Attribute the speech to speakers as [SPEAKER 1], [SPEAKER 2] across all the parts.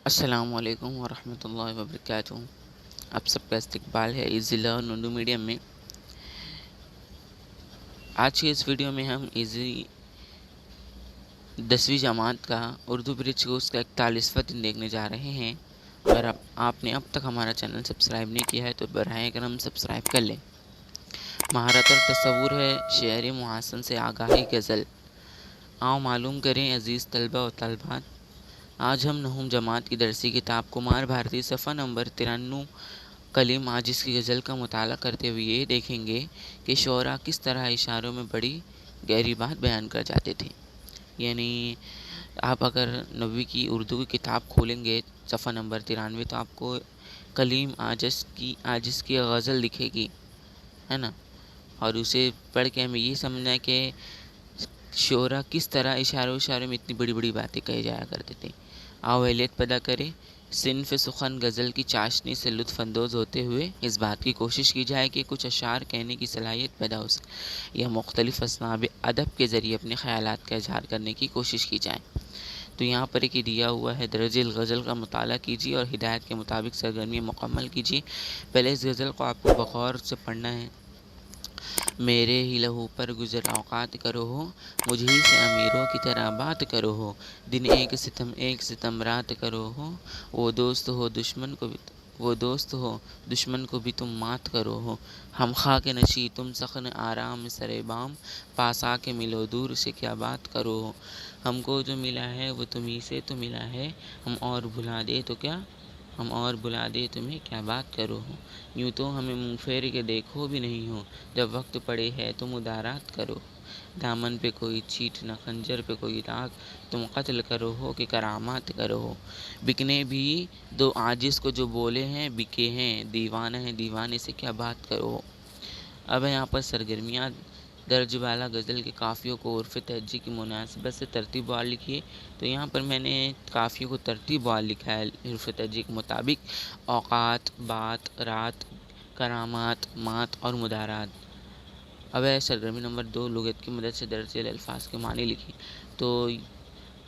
[SPEAKER 1] السلام علیکم ورحمۃ اللہ وبرکاتہ۔ آپ سب کا استقبال ہے ایزی لرن اردو میڈیم میں۔ آج کی اس ویڈیو میں ہم ایزی 10ویں جماعت کا اردو برج کورس کا 41واں دن دیکھنے جا رہے ہیں۔ اگر آپ نے اب تک ہمارا چینل سبسکرائب نہیں کیا ہے تو براہ کرم سبسکرائب کر لیں۔ مہارت اور تصور ہے شعر محسن سے آگاہی غزل۔ آؤ معلوم کریں عزیز طلبہ و طالبات، آج ہم نہم جماعت کی درسی کتاب کمار بھارتی صفحہ نمبر 93 کلیم عاجز کی غزل کا مطالعہ کرتے ہوئے یہ دیکھیں گے کہ شعراء کس طرح اشاروں میں بڑی گہری بات بیان کر جاتے تھے۔ یعنی آپ اگر 9ویں کی اردو کی کتاب کھولیں گے صفحہ نمبر 93 تو آپ کو کلیم عاجز کی غزل دکھے گی، ہے نا، اور اسے پڑھ کے ہمیں یہ سمجھنا ہے کہ شعراء کس طرح اشاروں میں اتنی بڑی بڑی باتیں کہے جایا کرتے تھے۔ آؤ اہلیت پیدا کریں، صنف سخن غزل کی چاشنی سے لطف اندوز ہوتے ہوئے اس بات کی کوشش کی جائے کہ کچھ اشعار کہنے کی صلاحیت پیدا ہو سکے یا مختلف اصناف ادب کے ذریعے اپنے خیالات کا اظہار کرنے کی کوشش کی جائے۔ تو یہاں پر ایک دیا ہوا ہے، درج الغزل کا مطالعہ کیجیے اور ہدایت کے مطابق سرگرمی مکمل کیجیے۔ پہلے اس غزل کو آپ کو بغور سے پڑھنا ہے۔ میرے ہی لہو پر گزر اوقات کرو ہو، مجھ ہی سے امیروں کی طرح بات کرو ہو، دن ایک ستم رات کرو ہو، وہ دوست ہو دشمن کو بھی تم مات کرو ہو، ہم خاک نشیں تم سخن آرام سر بام، پاس آ کے ملو دور سے کیا بات کرو ہو، ہم کو جو ملا ہے وہ تمہیں سے تو ملا ہے، ہم اور بھلا دے تمہیں کیا بات کرو ہو، یوں تو ہمیں منہ پھیر کے دیکھو بھی نہیں ہو، جب وقت پڑے ہے تم مدارات کرو، دامن پہ کوئی چیٹ نہ خنجر پہ کوئی داغ، تم قتل کرو ہو کہ کرامات کرو ہو، بکنے بھی دو عاجز کو جو بولے ہیں بکے ہیں، دیوانہ ہیں دیوانے سے کیا بات کرو ہو۔ اب یہاں پر سرگرمیاں درج بالا غزل کے قافیوں کو عرف تہجی کی مناسبت سے ترتیب وار لکھیے۔ تو یہاں پر میں نے قافیوں کو ترتیب وار لکھا ہے عرف تہجی کے مطابق: اوقات، بات، رات، کرامات، مات اور مدارات۔ اب ہے سرگرمی نمبر 2، لغت کی مدد سے درج ذیل الفاظ کے معنی لکھیں۔ تو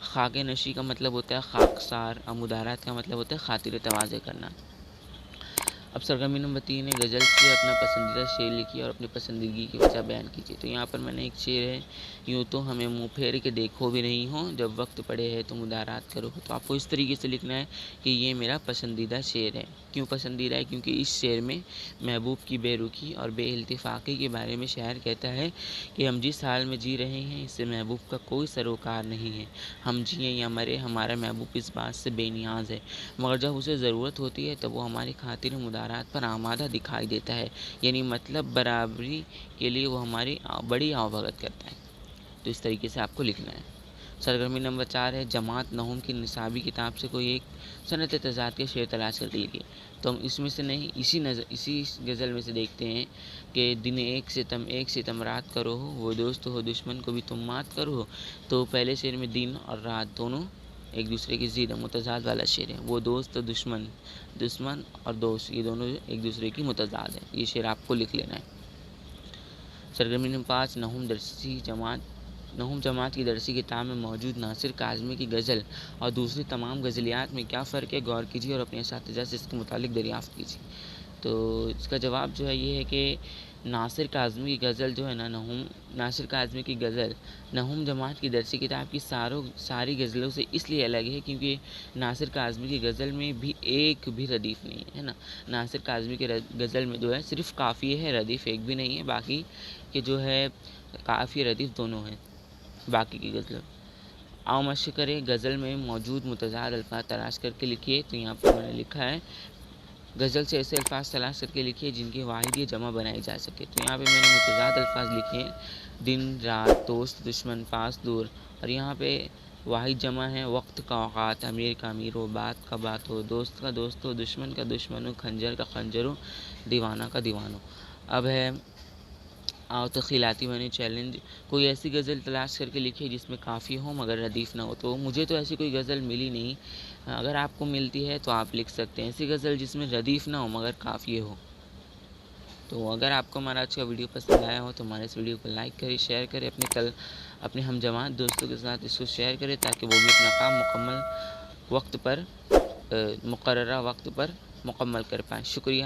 [SPEAKER 1] خاک نشی کا مطلب ہوتا ہے خاکسار، اور مدارات کا مطلب ہوتا ہے خاطر تواضع کرنا۔ اب سرگرمی نمبر 3 ہے، غزل سے اپنا پسندیدہ شعر لکھیے اور اپنی پسندیدگی کی وجہ بیان کیجیے۔ تو یہاں پر میں نے ایک شعر ہے: یوں تو ہمیں منہ پھیر کے دیکھو بھی نہیں ہو، جب وقت پڑے ہے تو مدارات کرو۔ تو آپ کو اس طریقے سے لکھنا ہے کہ یہ میرا پسندیدہ شعر ہے۔ کیوں پسندیدہ ہے؟ کیونکہ اس شعر میں محبوب کی بے رخی اور بے التفاقی کے بارے میں شاعر کہتا ہے کہ ہم جس حال میں جی رہے ہیں اس سے محبوب کا کوئی سروکار نہیں ہے، ہم جئیں یا مریں ہمارا محبوب اس بات سے بے نیاز ہے، مگر جب اسے ضرورت ہوتی ہے تب وہ ہماری خاطر مدارات پر آمادہ دکھائی دیتا ہے، یعنی مطلب برابری کے لیے وہ ہماری بڑی آؤبھگت کرتا ہے۔ تو اس طریقے سے آپ کو لکھنا ہے۔ سرگرمی نمبر 4 ہے، جماعت نہم کی نصابی کتاب سے کوئی ایک صنعت تضاد کے شعر تلاش کر کے لکھیے۔ تو ہم اس میں سے نہیں، اسی غزل میں سے دیکھتے ہیں کہ دن ایک ستم رات کرو ہو، وہ دوست ہو دشمن کو بھی تم مات کرو ہو۔ تو پہلے شعر میں دن اور رات دونوں ایک دوسرے کی ضد متضاد والا شعر ہے۔ وہ دوست دشمن اور دوست، یہ دونوں ایک دوسرے کی متضاد ہے۔ یہ شعر آپ کو لکھ لینا ہے۔ سرگرمی نمبر 5، نہم جماعت کی درسی کتاب میں موجود ناصر کاظمی کی غزل اور دوسری تمام غزلیات میں کیا فرق ہے، غور کیجیے اور اپنے اساتذہ سے اس کے متعلق دریافت کیجیے۔ تو اس کا جواب جو ہے یہ ہے کہ ناصر کاظمی کی غزل جو ہے نا، نہم جماعت کی درسی کتاب کی ساری غزلوں سے اس لیے الگ ہے کیونکہ ناصر کاظمی کی غزل میں بھی ایک بھی ردیف نہیں ہے نا۔ ناصر کاظمی کے غزل میں جو ہے صرف قافیے ہے، ردیف ایک بھی نہیں ہے، باقی کہ جو ہے قافیے ردیف دونوں ہیں باقی کی غزلوں۔ آؤ مشق کریں، غزل میں موجود متضاد الفاظ تلاش کر کے لکھیے۔ تو یہاں پر میں نے لکھا ہے، غزل سے ایسے الفاظ تلاش کر کے لکھیے جن کے واحد یا جمع بنائی جا سکے۔ تو یہاں پہ میں نے متضاد الفاظ لکھے ہیں: دن رات، دوست دشمن، پاس دور، اور یہاں پہ واحد جمع ہے: وقت کا اوقات، امیر کا امیر ہو، بات کا بات ہو، دوست کا دوست ہو، دشمن کا دشمن ہو، خنجر کا خنجر ہو، دیوانہ کا دیوانہ ہو۔ اب ہے آؤ تخیلاتی بنے چیلنج، کوئی ایسی غزل تلاش کر کے لکھیے جس میں قافیے ہوں مگر ردیف نہ ہو۔ تو مجھے تو ایسی کوئی غزل ملی نہیں، اگر آپ کو ملتی ہے تو آپ لکھ سکتے ہیں ایسی غزل جس میں ردیف نہ ہو مگر قافیے ہو۔ تو اگر آپ کو ہمارا آج کا ویڈیو پسند آیا ہو تو ہمارے اس ویڈیو کو لائک کریں، شیئر کریں، اپنے ہم جماعت دوستوں کے ساتھ اس کو شیئر کریں تاکہ وہ بھی اپنا کام مکمل وقت پر مقررہ وقت پر مکمل کر پائیں۔ شکریہ۔